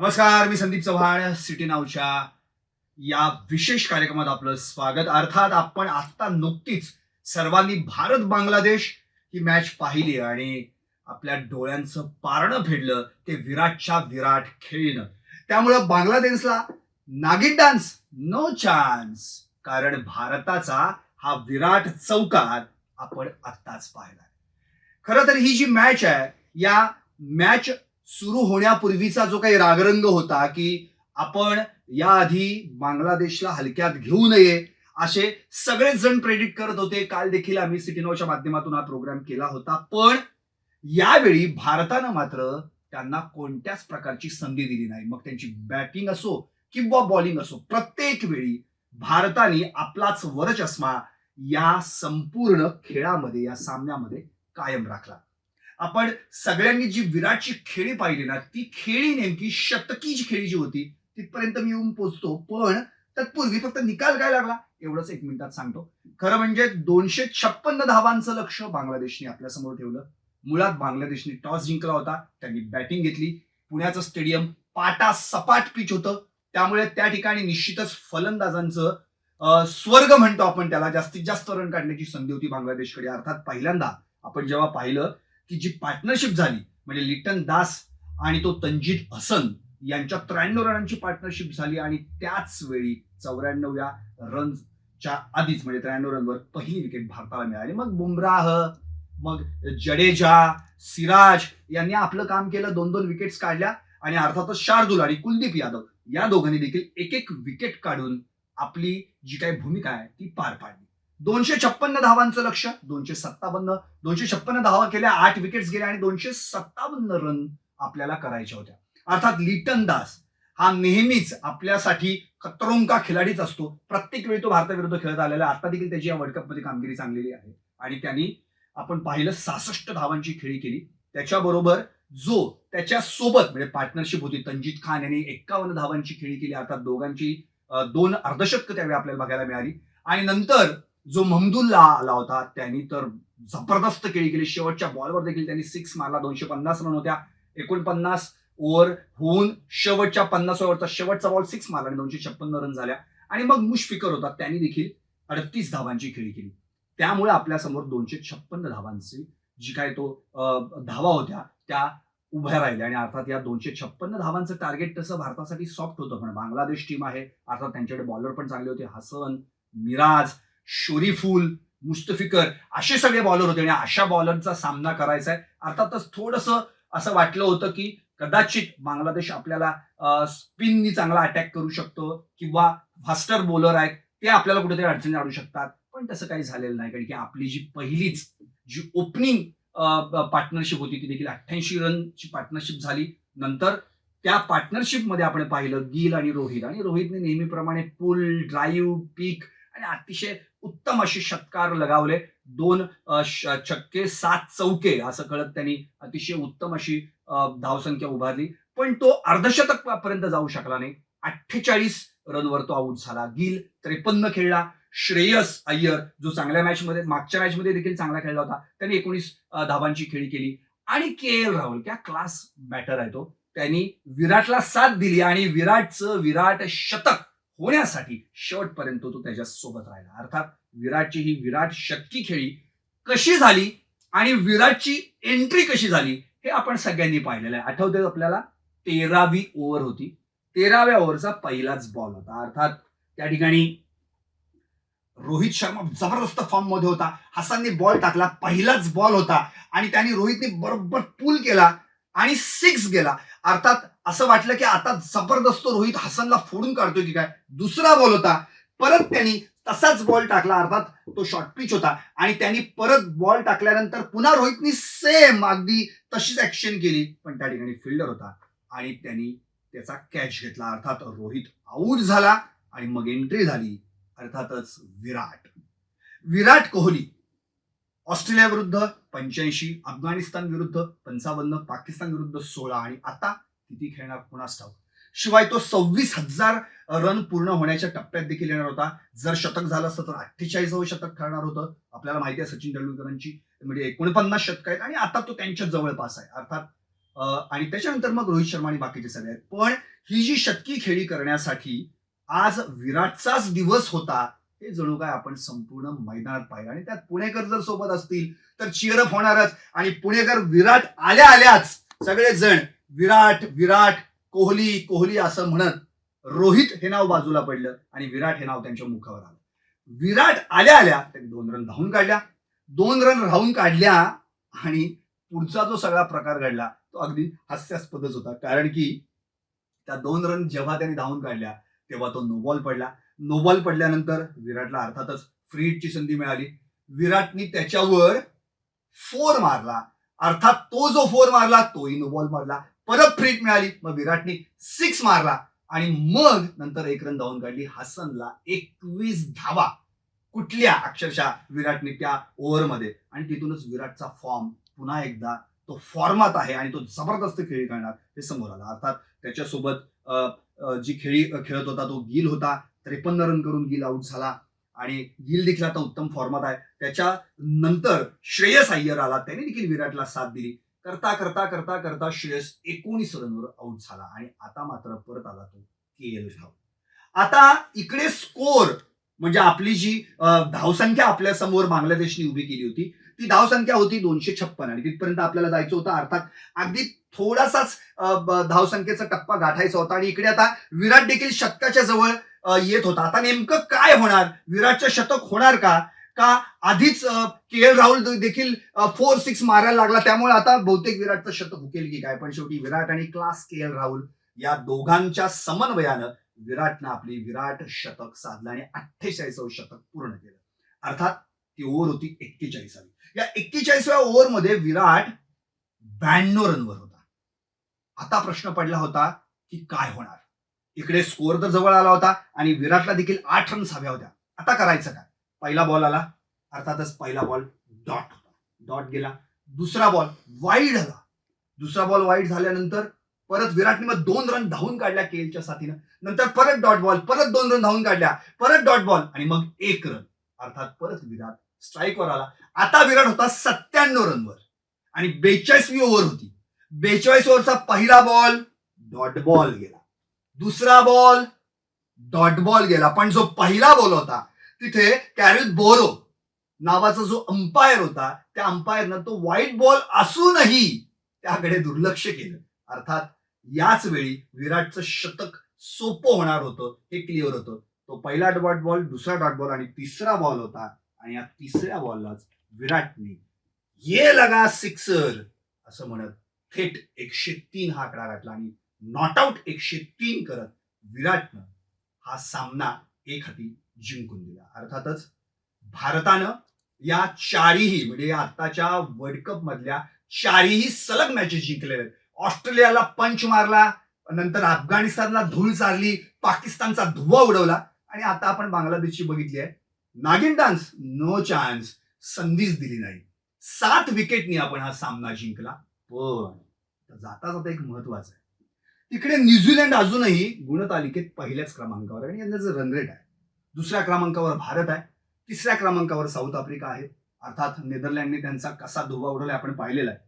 नमस्कार, मी संदीप चव्हाण. सिटी नाऊच्या या विशेष कार्यक्रमात आपलं स्वागत. अर्थात आपण आता नुकतीच सर्वांनी भारत बांगलादेश ही मॅच पाहिली आणि आपल्या डोळ्यांचं पारणं फेडलं ते विराटच्या विराट खेळीनं. त्यामुळं बांगलादेशला नागिन डान्स नो चान्स, कारण भारताचा हा विराट चौकार आपण आत्ताच पाहिला. खरं तर ही जी मॅच आहे, या मॅच सुरू होण्यापूर्वीचा जो काही रागरंग होता की आपण याआधी बांगलादेशला हलक्यात घेऊ नये असे सगळेच जण प्रेडिक्ट करत होते. काल देखील आम्ही सिटी नाऊच्या माध्यमातून हा प्रोग्राम केला होता. पण यावेळी भारतानं मात्र त्यांना कोणत्याच प्रकारची संधी दिली नाही. मग त्यांची बॅटिंग असो किंवा बॉलिंग असो, प्रत्येक वेळी भारताने आपलाच वरचष्मा या संपूर्ण खेळामध्ये, या सामन्यामध्ये कायम राखला. आपण सगळ्यांनी जी विराटची खेळी पाहिली ना, ती खेळी नेमकी शतकीची खेळी जी होती तिथपर्यंत मी येऊन पोहोचतो. पण तत्पूर्वी फक्त निकाल काय लागला एवढंच एक मिनिटात सांगतो. खरं म्हणजे 256 धावांचं लक्ष बांगलादेशने आपल्यासमोर ठेवलं. मुळात बांगलादेशने टॉस जिंकला होता, त्यांनी बॅटिंग घेतली. पुण्याचं स्टेडियम पाटा सपाट पिच होतं, त्यामुळे त्या ठिकाणी निश्चितच फलंदाजांचं स्वर्ग म्हणतो आपण त्याला, जास्तीत जास्त रन काढण्याची संधी होती बांगलादेशकडे. अर्थात पहिल्यांदा आपण जेव्हा पाहिलं की जी पार्टनरशिप झाली, म्हणजे लिटन दास आणि तो तंजीद हसन यांच्या 93 रनांची पार्टनरशिप झाली आणि त्याच वेळी 94व्या रनच्या आधीच म्हणजे 93 रनवर पहिली विकेट भारताला मिळाली. मग बुमराह, मग जडेजा, सिराज यांनी आपलं काम केलं, 2-2 विकेट्स काढल्या आणि अर्थातच शार्दुल आणि कुलदीप यादव या दोघांनी देखील एक एक विकेट काढून आपली जी काही भूमिका आहे ती पार पाडली. 256 धावांचं लक्ष, 256 धावा केल्या, 8 विकेट्स गेल्या आणि 257 रन आपल्याला करायच्या होत्या. अर्थात लिटन दास हा नेहमीच आपल्यासाठी खतरों का खिलाडीच असतो. प्रत्येक वेळी तो भारताविरुद्ध खेळत आलेला. आता देखील त्याची या वर्ल्ड कप मध्ये कामगिरी चांगलेली आहे आणि त्यांनी आपण पाहिलं 66 धावांची खेळी केली. त्याच्याबरोबर जो त्याच्या सोबत म्हणजे पार्टनरशिप होती, तंजीद खान यांनी 51 धावांची खेळी केली. अर्थात दोघांची 2 अर्धशतकं त्यावेळी आपल्याला बघायला मिळाली. आणि नंतर जो महमदुल्ला आला होता त्यांनी तर जबरदस्त खेळी केली. शेवटच्या बॉलवर देखील त्यांनी 6 मारला. 250 रन होत्या. 49 ओव्हर होऊन शेवटच्या 50 ओव्हरचा शेवटचा बॉल 6 मारला आणि 256 रन झाल्या. आणि मग मुशफिकर होता, त्यांनी देखील 38 धावांची खेळी केली. त्यामुळे आपल्यासमोर 256 धावांची जी काय तो धावा होत्या त्या उभ्या राहिल्या. आणि अर्थात या 256 धावांचं टार्गेट तसं भारतासाठी सॉफ्ट होतं, पण बांगलादेश टीम आहे, अर्थात त्यांच्याकडे बॉलर पण चांगले होते. हसन, मिराज, शोरीफुल, मुस्तफिकर असे सगळे बॉलर होते आणि अशा बॉलरचा सामना करायचा आहे. अर्थातच थोडंसं असं वाटलं होतं की कदाचित बांगलादेश आपल्याला स्पिननी चांगला अटॅक करू शकतो किंवा फास्टर बॉलर आहेत ते आपल्याला कुठेतरी अडचणी आणू शकतात, पण तसं काही झालेलं नाही. कारण की आपली जी पहिलीच जी ओपनिंग पार्टनरशिप होती ती देखील 88 रनची पार्टनरशिप झाली. नंतर त्या पार्टनरशिपमध्ये आपण पाहिलं गिल आणि रोहितने नेहमीप्रमाणे पुल, ड्राईव्ह, पीक आणि अतिशय उत्तम असे षटकार लगावले. 2 छक्के 7 चौके असं कळत त्यांनी अतिशय उत्तम अशी धावसंख्या उभारली. पण तो अर्धशतक पर्यंत जाऊ शकला नाही. 48 रनवर तो आउट झाला. गिल 53 खेळला. श्रेयस अय्यर जो चांगल्या मॅचमध्ये, मागच्या मॅचमध्ये देखील चांगला खेळला होता, त्यांनी 19 धावांची खेळी केली. आणि के.एल. राहुल क्या क्लास बॅटर आहे तो, त्यांनी विराटला साथ दिली आणि विराटचं विराट शतक होण्यासाठी शेवटपर्यंत तो त्याच्या सोबत राहिला. अर्थात विराटची ही विराट शतकी खेळी कशी झाली आणि विराटची एंट्री कशी झाली हे आपण सगळ्यांनी पाहिलेलं आहे. आठवतंय आपल्याला, 13वी ओव्हर होती. 13व्या ओव्हरचा पहिलाच बॉल होता. अर्थात त्या ठिकाणी रोहित शर्मा जबरदस्त फॉर्म मध्ये होता. हसनने बॉल टाकला, पहिलाच बॉल होता आणि त्यांनी रोहितने बरोबर पुल केला आणि 6 गेला. अर्थात असं वाटलं की आता जबरदस्त रोहित हसनला फोडून काढतोय की काय. दुसरा बॉल होता, परत त्यांनी तसाच बॉल टाकला. अर्थात तो शॉर्ट पिच होता आणि त्यांनी परत बॉल टाकल्यानंतर पुन्हा रोहितनी सेम अगदी तशीच ऍक्शन केली, पण त्या ठिकाणी फिल्डर होता आणि त्यांनी त्याचा कॅच घेतला. अर्थात रोहित आऊट झाला आणि मग एंट्री झाली अर्थातच विराट कोहली. ऑस्ट्रेलिया विरुद्ध 85, अफगाणिस्तान विरुद्ध 55, पाकिस्तान विरुद्ध 16 आणि आता किती खेळणार कोणास ठाऊक. शिवाय तो 26,000 रन पूर्ण होण्याच्या टप्प्यात देखील येणार होता. जर शतक झालं असतं तर 48वं शतक ठरणार होतं. आपल्याला माहिती आहे सचिन तेंडुलकरांची म्हणजे 49 शतक आहेत आणि आता तो त्यांच्या जवळपास आहे. अर्थात आणि त्याच्यानंतर मग रोहित शर्मा आणि बाकीचे सगळे आहेत. पण ही जी शतकी खेळी करण्यासाठी आज विराटचाच दिवस होता हे जणू काय आपण संपूर्ण मैदानात पाहिलं. आणि त्यात पुणेकर जर सोबत असतील तर चिअरअप होणारच. आणि पुणेकर विराट आल्या आल्याच सगळेजण विराट विराट कोहली कोहली असं म्हणत रोहित हे नाव बाजूला पडलं आणि विराट हे नाव त्यांच्या मुखावर आलं. विराट आल्या आल्या त्यांनी 2 रन धावून काढल्या. 2 रन राहून काढल्या आणि पुढचा जो सगळा प्रकार घडला तो अगदी हास्यास्पदच होता. कारण की त्या 2 रन जेव्हा त्यांनी धावून काढल्या तेव्हा तो नो बॉल पडला. नो बॉल पडल्यानंतर विराटला अर्थातच फ्री हिटची संधी मिळाली. विराटनी त्याच्यावर 4 मारला. अर्थात तो जो 4 मारला तोही नो बॉल मारला. परत फ्री हिट मिळाली. मग विराटनी 6 मारला आणि मग नंतर 1 रन धावून काढली. हसनला 21 धावा कुठल्या अक्षरशः विराटने त्या ओव्हरमध्ये. आणि तिथूनच विराटचा फॉर्म पुन्हा एकदा तो फॉर्मात आहे आणि तो जबरदस्त खेळी करणार हे समोर आला. अर्थात त्याच्यासोबत जी खेळी खेळत होता तो गिल होता. 53 रन करून गिल आउट झाला आणि गिल देखील आता उत्तम फॉर्मात आहे. त्याच्या नंतर श्रेयस अय्यर आला. त्याने देखील विराटला साथ दिली. करता करता करता करता श्रेयस 19 रनवर आउट झाला आणि आता मात्र परत आला तो के.एल. राहुल. आता इकडे स्कोर म्हणजे आपली जी धावसंख्या आपल्या समोर बांगलादेशने उभी केली होती ती धावसंख्या होती 256 आणि तिथपर्यंत आपल्याला जायचं होतं. अर्थात अगदी थोडासाच धावसंख्येचा टप्पा गाठायचा होता आणि इकडे आता विराट देखील शतकाच्या जवळ येत होता. आता नेमकं काय होणार? विराटचं शतक होणार का आधीच के.एल. राहुल देखील 4-6 मारायला लागला त्यामुळे आता बहुतेक विराटचं शतक हुकेल की काय. पण शेवटी विराट आणि क्लास के.एल. राहुल या दोघांच्या समन्वयानं विराटनं आपली विराट शतक साधलं आणि 48वे शतक पूर्ण केलं. अर्थात ती ओव्हर होती 41वी. या 41व्या ओव्हरमध्ये विराट 92 रनवर होता. आता प्रश्न पडला होता की काय होणार. इकडे स्कोर तर जवळ आला होता आणि विराटला देखील 8 रन्स हव्या होत्या. आता करायचं काय? पहिला बॉल आला. अर्थातच पहिला बॉल डॉट होता. डॉट गेला. दुसरा बॉल वाईड आला. दुसरा बॉल वाईड झाल्यानंतर परत विराटने मग 2 रन धावून काढल्या केएलच्या साथीनं. नंतर परत डॉट बॉल. परत 2 रन धावून काढल्या. परत डॉट बॉल आणि मग 1 रन. अर्थात परत विराट स्ट्राईकवर आला. आता विराट होता 97 रनवर आणि 42वी ओव्हर होती. 42 ओव्हरचा पहिला बॉल डॉट बॉल गेला. दुसरा बॉल डॉट बॉल गेला. पण जो पहिला बॉल होता तिथे कॅरेल बोरो नावाचा जो अंपायर होता त्या अंपायरनं तो व्हाईट बॉल असूनही त्याकडे दुर्लक्ष केलं. अर्थात याच वेळी विराटचं शतक सोपं होणार होतं हे क्लिअर होतं. तो पहिला डॉट बॉल, दुसरा डॉट बॉल आणि तिसरा बॉल होता आणि या तिसऱ्या बॉललाच विराटने ये लगा सिक्सर असं म्हणत थेट 103 हा आकडा गाठला आणि नॉट आउट 103 करत विराटनं हा सामना एक हाती जिंकून दिला. अर्थातच भारतानं या चारही म्हणजे आताच्या वर्ल्ड कप मधल्या चारही सलग मॅचेस जिंकलेल्या आहेत. ऑस्ट्रेलियाला पंच मारला, नंतर अफगाणिस्तानला धूळ चारली, पाकिस्तानचा धुव्वा उडवला आणि आता आपण बांगलादेशची बघितली आहे. नागिन डान्स नो चान्स, संधीच दिली नाही. 7 विकेटनी आपण हा सामना जिंकला. पण जाता जाता एक महत्वाचं आहे. तिकडे न्यूझीलंड अजूनही गुणतालिकेत पहिल्याच क्रमांकावर आहे आणि यांचं रन रेट आहे. दुसऱ्या क्रमांकावर भारत आहे. तिसऱ्या क्रमांकावर साऊथ आफ्रिका आहे. अर्थात नेदरलँडने त्यांचा कसा धुव्वा उडवला आपण पाहिलेला आहे.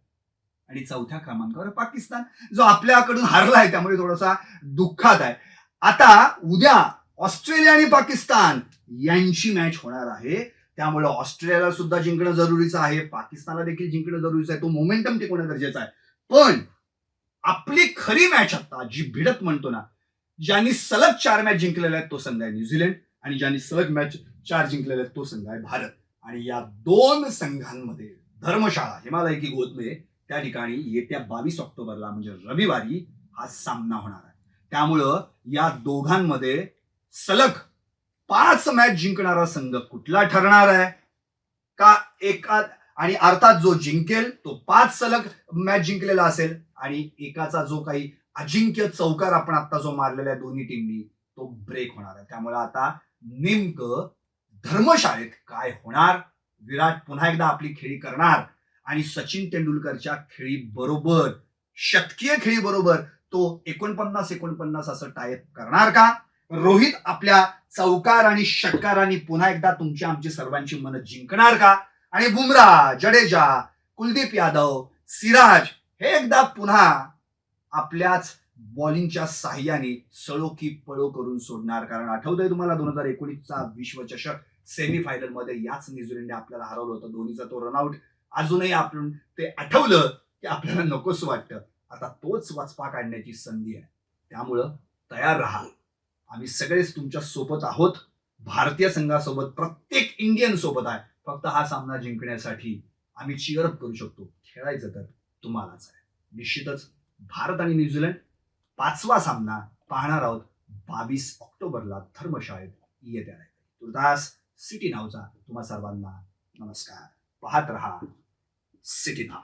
आणि चौथ्या क्रमांकावर पाकिस्तान जो आपल्याकडून हारला आहे त्यामुळे थोडासा दुःखात आहे. आता उद्या ऑस्ट्रेलिया आणि पाकिस्तान यांची मॅच होणार आहे. त्यामुळे ऑस्ट्रेलियाला सुद्धा जिंकणं जरुरीचं आहे, पाकिस्तानला देखील जिंकणं जरुरीचं आहे. तो मोमेंटम टिकवणं गरजेचं आहे. पण आपली खरी मॅच आता जी भिडत म्हणतो ना, ज्यांनी सलग 4 मॅच जिंकलेल्या आहेत तो संघ आहे न्यूझीलंड आणि ज्यांनी सलग मॅच 4 जिंकलेल्या आहेत तो संघ आहे भारत. आणि या 2 संघांमध्ये धर्मशाळा हिमालय की गोद में त्या ठिकाणी येत्या 22 ऑक्टोबरला म्हणजे रविवारी हा सामना होणार आहे. त्यामुळं या दोघांमध्ये सलग 5 मॅच जिंकणारा संघ कुठला ठरणार आहे का एका. आणि अर्थात जो जिंकेल तो 5 सलग मॅच जिंकलेला असेल आणि एकाचा जो काही अजिंक्य चौकार आपण आता जो मारलेला आहे दोन्ही टीमनी तो ब्रेक होणार आहे. त्यामुळे आता नेमकं धर्मशाळेत काय होणार. विराट पुन्हा एकदा आपली खेळी करणार आणि सचिन तेंडुलकरच्या खेळी बरोबर शतकीय खेळी बरोबर तो 49-49 असं टायप करणार का. रोहित आपल्या चौकार आणि षटकारांनी पुन्हा एकदा तुमची आमची सर्वांची मनं जिंकणार का. आणि बुमराह, जडेजा, कुलदीप यादव, सिराज हे एकदा पुन्हा आपल्याच बॉलिंगच्या साह्याने सळो की पळो करून सोडणार. कारण आठवतंय तुम्हाला 2019चा विश्वचषक सेमीफायनल मध्ये याच न्यूझीलंडने आपल्याला हरवलं होतं. धोनीचा तो रनआउट अजूनही आपण ते आठवलं की आपल्याला नकोस वाटतं. आता तोच वचपा काढण्याची संधी आहे. त्यामुळं तयार राहा. आम्ही सगळेच तुमच्या सोबत आहोत. भारतीय संघासोबत, प्रत्येक इंडियन सोबत आहे. फक्त हा सामना जिंकण्यासाठी आम्ही चीअरअप करू शकतो. खेळायचं तर तुम्हालाच आहे. निश्चितच भारत आणि न्यूझीलंड 5वा सामना पाहणार आहोत 22 ऑक्टोबरला धर्मशाळेत येत्या आहे. तुर्तास सिटी नावचा तुम्हा सर्वांना नमस्कार. पाहत रहा सिटी नाव.